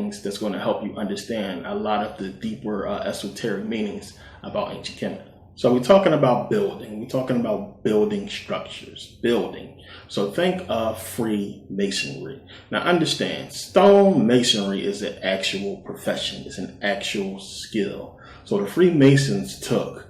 things that's going to help you understand a lot of the deeper esoteric meanings about ancient Kemet. So we're talking about building. We're talking about building structures, building. So think of Freemasonry. Now understand, stone masonry is an actual profession. It's an actual skill. So the Freemasons took,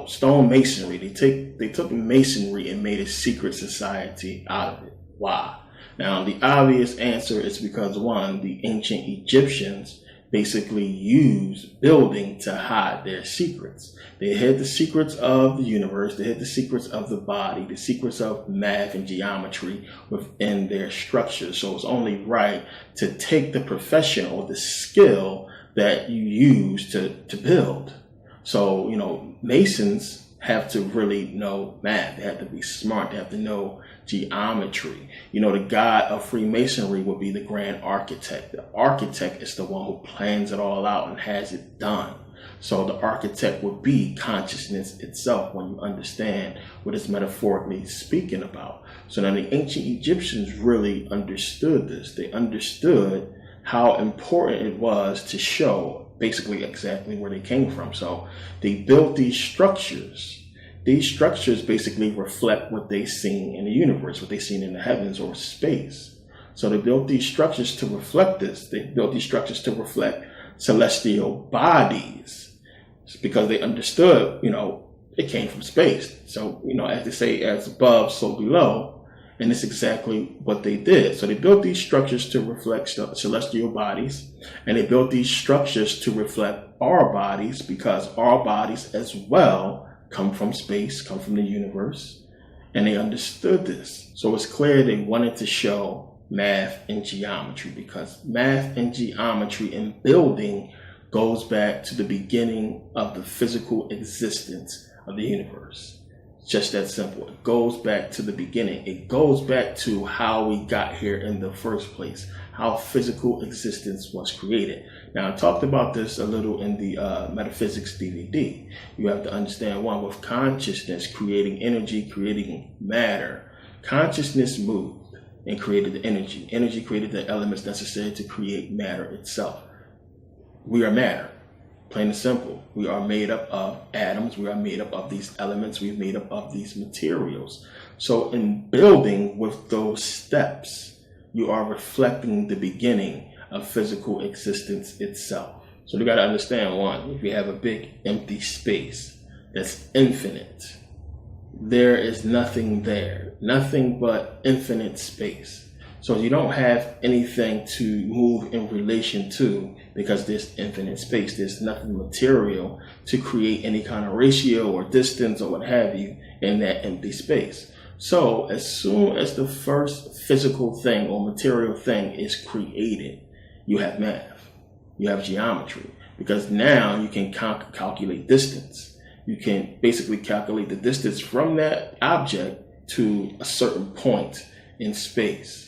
stone masonry. They took masonry and made a secret society out of it. Why? Now the obvious answer is because, one, the ancient Egyptians basically used building to hide their secrets. They hid the secrets of the universe, they hid the secrets of the body, the secrets of math and geometry within their structures. So it's only right to take the profession or the skill that you use to build. So, Masons have to really know math. They have to be smart. They have to know geometry. The god of Freemasonry would be the grand architect. The architect is the one who plans it all out and has it done. So the architect would be consciousness itself when you understand what it's metaphorically speaking about. So now the ancient Egyptians really understood this. They understood how important it was to show basically exactly where they came from. So they built these structures. These structures basically reflect what they've seen in the universe, what they've seen in the heavens or space. So they built these structures to reflect this. They built these structures to reflect celestial bodies because they understood, it came from space. So, as they say, as above, so below. And it's exactly what they did. So they built these structures to reflect celestial bodies, and they built these structures to reflect our bodies because our bodies as well come from space, come from the universe, and they understood this. So it's clear they wanted to show math and geometry because math and geometry and building goes back to the beginning of the physical existence of the universe. Just that simple. It goes back to the beginning. It goes back to how we got here in the first place, how physical existence was created. Now, I talked about this a little in the Metaphysics DVD. You have to understand, one, with consciousness creating energy, creating matter, consciousness moved and created the energy. Energy created the elements necessary to create matter itself. We are matter. Plain and simple. We are made up of atoms. We are made up of these elements. We're made up of these materials. So in building with those steps, you are reflecting the beginning of physical existence itself. So you got to understand, one, if you have a big empty space that's infinite, there is nothing there, nothing but infinite space. So you don't have anything to move in relation to because there's infinite space. There's nothing material to create any kind of ratio or distance or what have you in that empty space. So as soon as the first physical thing or material thing is created, you have math, you have geometry, because now you can calculate distance. You can basically calculate the distance from that object to a certain point in space.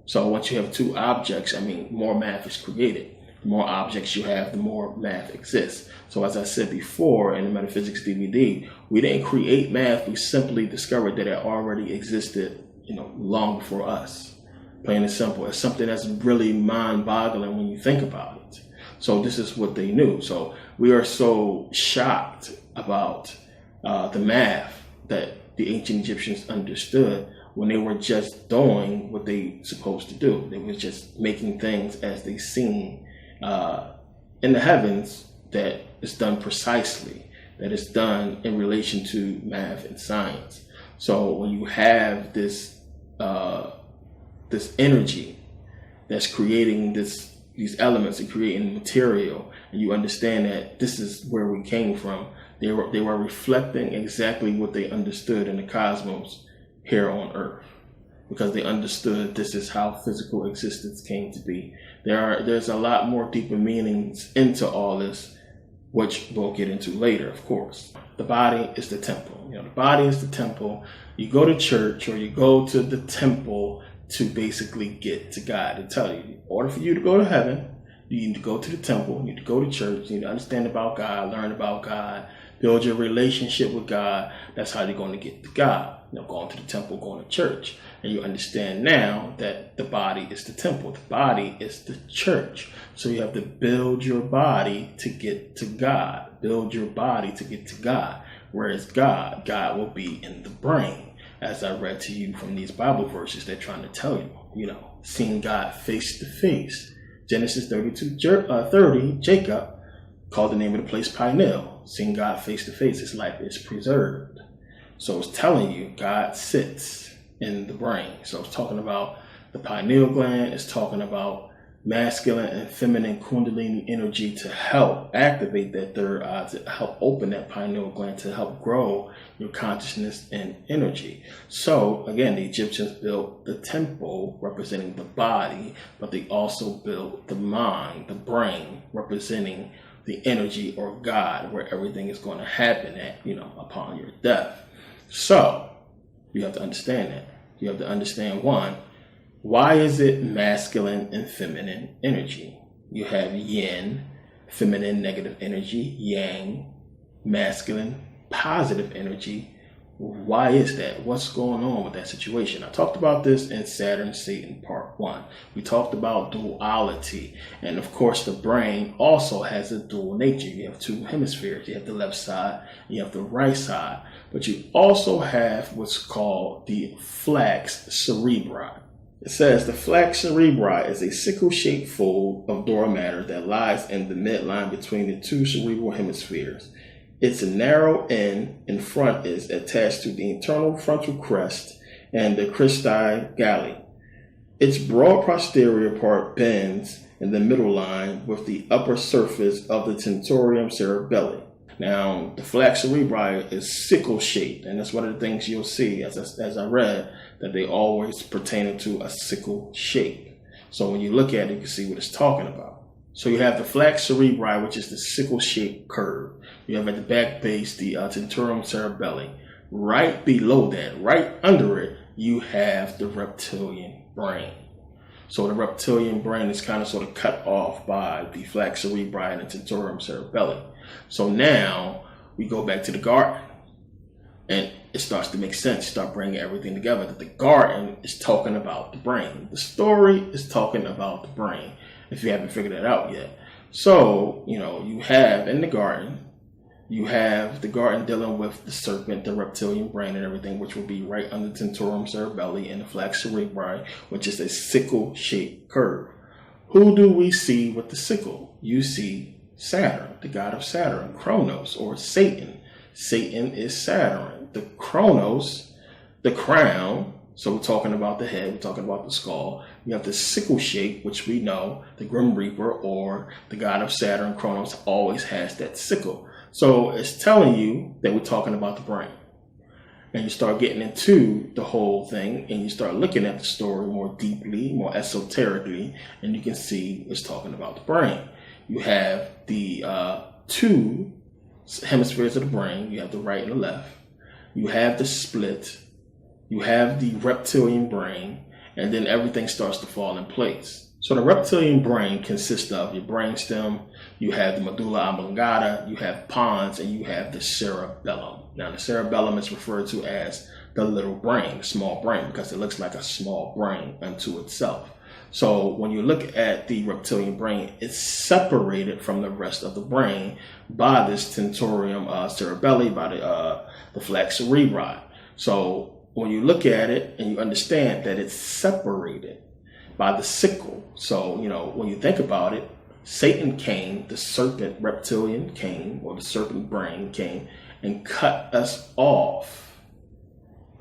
So once you have two objects, more math is created. The more objects you have, the more math exists. So as I said before in the Metaphysics DVD, we didn't create math. We simply discovered that it already existed, long before us. Plain and simple. It's something that's really mind-boggling when you think about it. So this is what they knew. So we are so shocked about the math that the ancient Egyptians understood when they were just doing what they supposed to do. They were just making things as they seen in the heavens that is done precisely, that is done in relation to math and science. So when you have this energy that's creating these elements and creating material, and you understand that this is where we came from, they were reflecting exactly what they understood in the cosmos here on Earth, because they understood this is how physical existence came to be. There's a lot more deeper meanings into all this, which we'll get into later, of course. The body is the temple. The body is the temple. You go to church or you go to the temple to basically get to God. To tell you, in order for you to go to heaven, you need to go to the temple, you need to go to church, you need to understand about God, learn about God, Build your relationship with God. That's how you're going to get to God. Going to the temple, going to church. And you understand now that the body is the temple. The body is the church. So you have to build your body to get to God. Build your body to get to God. Whereas God will be in the brain. As I read to you from these Bible verses, they're trying to tell you, seeing God face to face. Genesis 32:30, Jacob called the name of the place Peniel. Seeing God face to face, his life is preserved. So it's telling you God sits in the brain. So it's talking about the pineal gland. It's talking about masculine and feminine kundalini energy to help activate that third eye, to help open that pineal gland, to help grow your consciousness and energy. So again, the Egyptians built the temple representing the body, but they also built the mind, the brain, representing the energy or God, where everything is going to happen at, upon your death. So you have to understand that. You have to understand, one, why is it masculine and feminine energy? You have yin, feminine negative energy, yang, masculine positive energy. Why is that? What's going on with that situation? I talked about this in Saturn, Satan, part 1. We talked about duality. And of course, the brain also has a dual nature. You have two hemispheres. You have the left side, and you have the right side. But you also have what's called the flax cerebri. It says the flax cerebri is a sickle-shaped fold of dura matter that lies in the midline between the two cerebral hemispheres. Its narrow end in front is attached to the internal frontal crest and the cristae galli. Its broad posterior part bends in the middle line with the upper surface of the tentorium cerebelli. Now, the flax cerebri is sickle-shaped, and that's one of the things you'll see as I read, that they always pertain to a sickle shape. So when you look at it, you can see what it's talking about. So you have the flax cerebri, which is the sickle-shaped curve. You have at the back base the tentorium cerebelli. Right below that, right under it, you have the reptilian brain. So the reptilian brain is kind of sort of cut off by the flax cerebri and the tentorium cerebelli. So now we go back to the garden, and it starts to make sense. Start bringing everything together. That the garden is talking about the brain. The story is talking about the brain, if you haven't figured that out yet. So, you have in the garden, you have the garden dealing with the serpent, the reptilian brain and everything, which will be right under the tentorium cerebelli and the flax cerebri, which is a sickle-shaped curve. Who do we see with the sickle? You see Saturn, the god of Saturn, Kronos, or Satan. Satan is Saturn. The Kronos, the crown. So we're talking about the head, we're talking about the skull. You have the sickle shape, which we know the Grim Reaper or the god of Saturn, Kronos, always has that sickle. So it's telling you that we're talking about the brain. And you start getting into the whole thing, and you start looking at the story more deeply, more esoterically, and you can see it's talking about the brain. You have the two hemispheres of the brain. You have the right and the left. You have the split. You have the reptilian brain, and then everything starts to fall in place. So the reptilian brain consists of your brainstem, you have the medulla oblongata, you have pons, and you have the cerebellum. Now the cerebellum is referred to as the little brain, the small brain, because it looks like a small brain unto itself. So when you look at the reptilian brain, it's separated from the rest of the brain by this tentorium cerebelli, by the flax cerebri. So when you look at it and you understand that it's separated by the sickle. So, when you think about it, Satan came, the serpent reptilian came, or the serpent brain came, and cut us off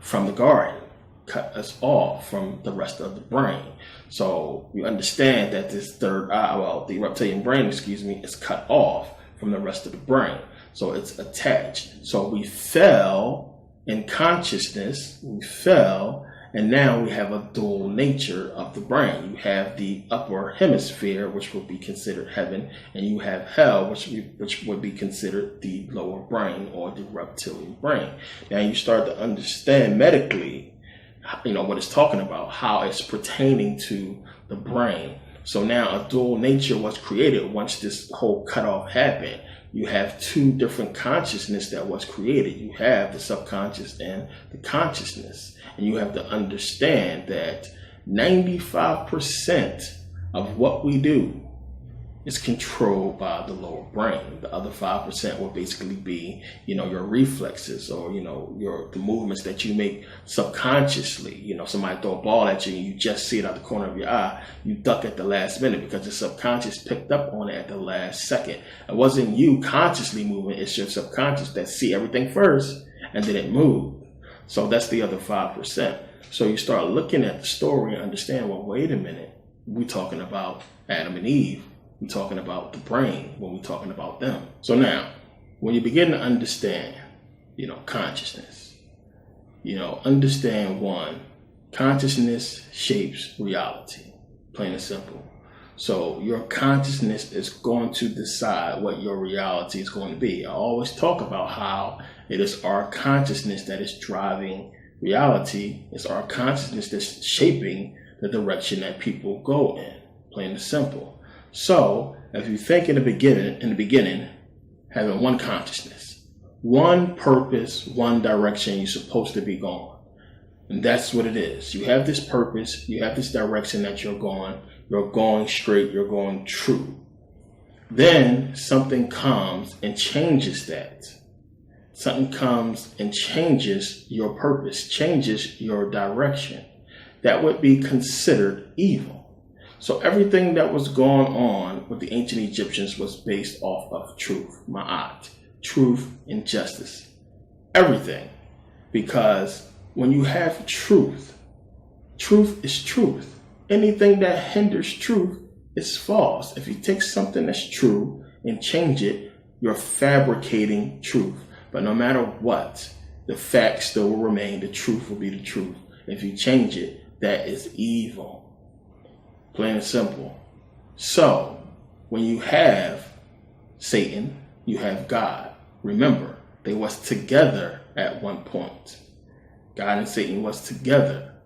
from the garden, cut us off from the rest of the brain. So you understand that this third eye, the reptilian brain, is cut off from the rest of the brain. So it's attached. So we fell in consciousness, and now we have a dual nature of the brain. You have the upper hemisphere, which will be considered heaven, and you have hell, which would be considered the lower brain or the reptilian brain. Now you start to understand medically, what it's talking about, how it's pertaining to the brain. So now a dual nature was created once this whole cutoff happened. you have two different consciousness that was created. You have the subconscious and the consciousness. And you have to understand that 95% of what we do is controlled by the lower brain. The other 5% will basically be, your reflexes, or, the movements that you make subconsciously. Somebody throw a ball at you and you just see it out the corner of your eye. You duck at the last minute because the subconscious picked up on it at the last second. It wasn't you consciously moving. It's your subconscious that see everything first and then it moved. So that's the other 5%. So you start looking at the story and understand, well, wait a minute. We're talking about Adam and Eve. We're talking about the brain when we're talking about them. So now, when you begin to understand, consciousness, understand one, consciousness shapes reality, plain and simple. So your consciousness is going to decide what your reality is going to be. I always talk about how it is our consciousness that is driving reality. It's our consciousness that's shaping the direction that people go in, plain and simple. So if you think in the beginning, having one consciousness, one purpose, one direction you're supposed to be going. And that's what it is. You have this purpose, you have this direction that you're going straight, you're going true. Then something comes and changes that. Something comes and changes your purpose, changes your direction. That would be considered evil. So everything that was going on with the ancient Egyptians was based off of truth, ma'at, truth and justice, everything. Because when you have truth, truth is truth. Anything that hinders truth is false. If you take something that's true and change it, you're fabricating truth. But no matter what, the facts still will remain. The truth will be the truth. If you change it, that is evil. Plain and simple. So, when you have Satan, you have God. Remember, they was together at one point. God and Satan was together.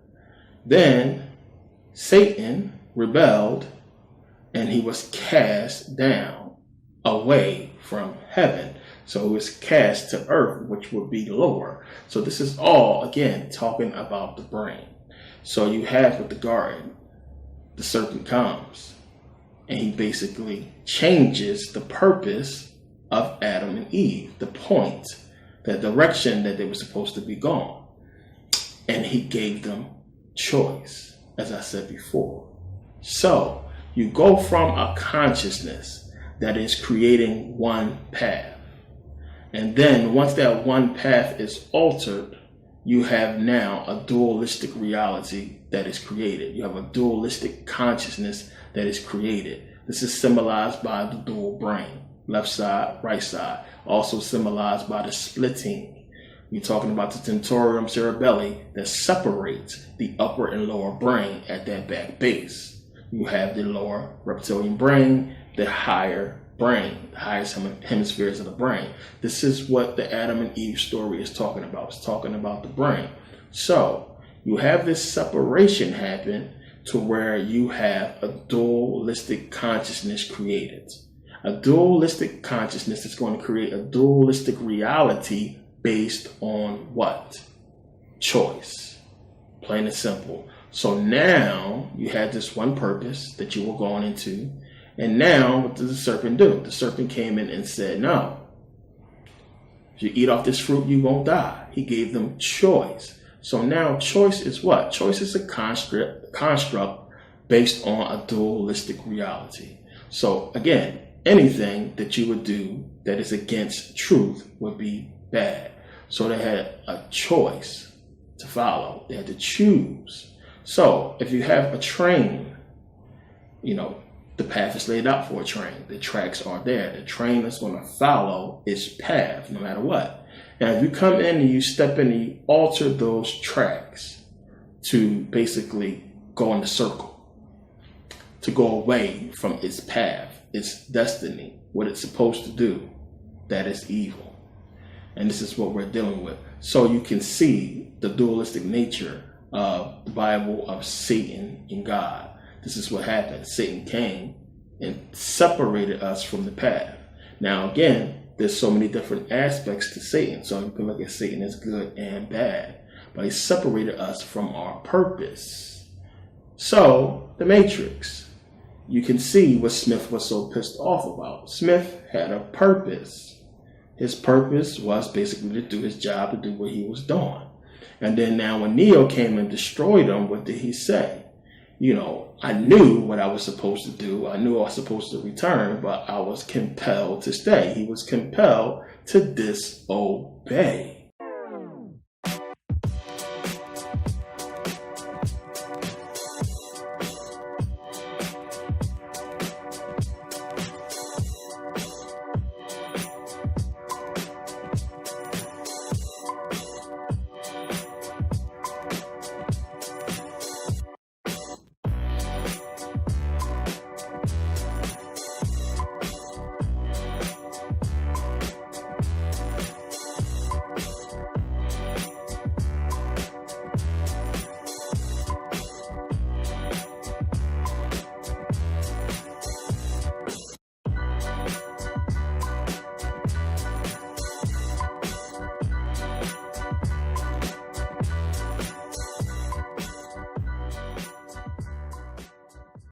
Then, Satan rebelled, and he was cast down away from heaven. So he was cast to earth, which would be lower. So this is all, again, talking about the brain. So you have with the garden, the serpent comes and he basically changes the purpose of Adam and Eve, the point, the direction that they were supposed to be going. And he gave them choice, as I said before. So you go from a consciousness that is creating one path. And then once that one path is altered, you have now a dualistic reality that is created. You have a dualistic consciousness that is created. This is symbolized by the dual brain, left side, right side. Also symbolized by the splitting. We're talking about the tentorium cerebelli that separates the upper and lower brain at that back base. You have the lower reptilian brain, the higher brain, the highest hemispheres of the brain. This is what the Adam and Eve story is talking about. It's talking about the brain. So you have this separation happen to where you have a dualistic consciousness created. A dualistic consciousness is going to create a dualistic reality based on what? Choice. Plain and simple. So now you had this one purpose that you were going into. And now what does the serpent do? The serpent came in and said, no, if you eat off this fruit, you won't die. He gave them choice. So now choice is what? Choice is a construct based on a dualistic reality. So again, anything that you would do that is against truth would be bad. So they had a choice to follow. They had to choose. So if you have a train, the path is laid out for a train. The tracks are there. The train is going to follow its path no matter what. Now, if you come in and you step in and you alter those tracks to basically go in the circle, to go away from its path, its destiny, what it's supposed to do, that is evil. And this is what we're dealing with. So you can see the dualistic nature of the Bible, of Satan and God. This is what happened. Satan came and separated us from the path. Now, again, there's so many different aspects to Satan. So you can look at Satan as good and bad. But he separated us from our purpose. So, the Matrix. You can see what Smith was so pissed off about. Smith had a purpose. His purpose was basically to do his job, to do what he was doing. And then now when Neo came and destroyed him, what did he say? You know, I knew what I was supposed to do. I knew I was supposed to return, but I was compelled to stay. He was compelled to disobey.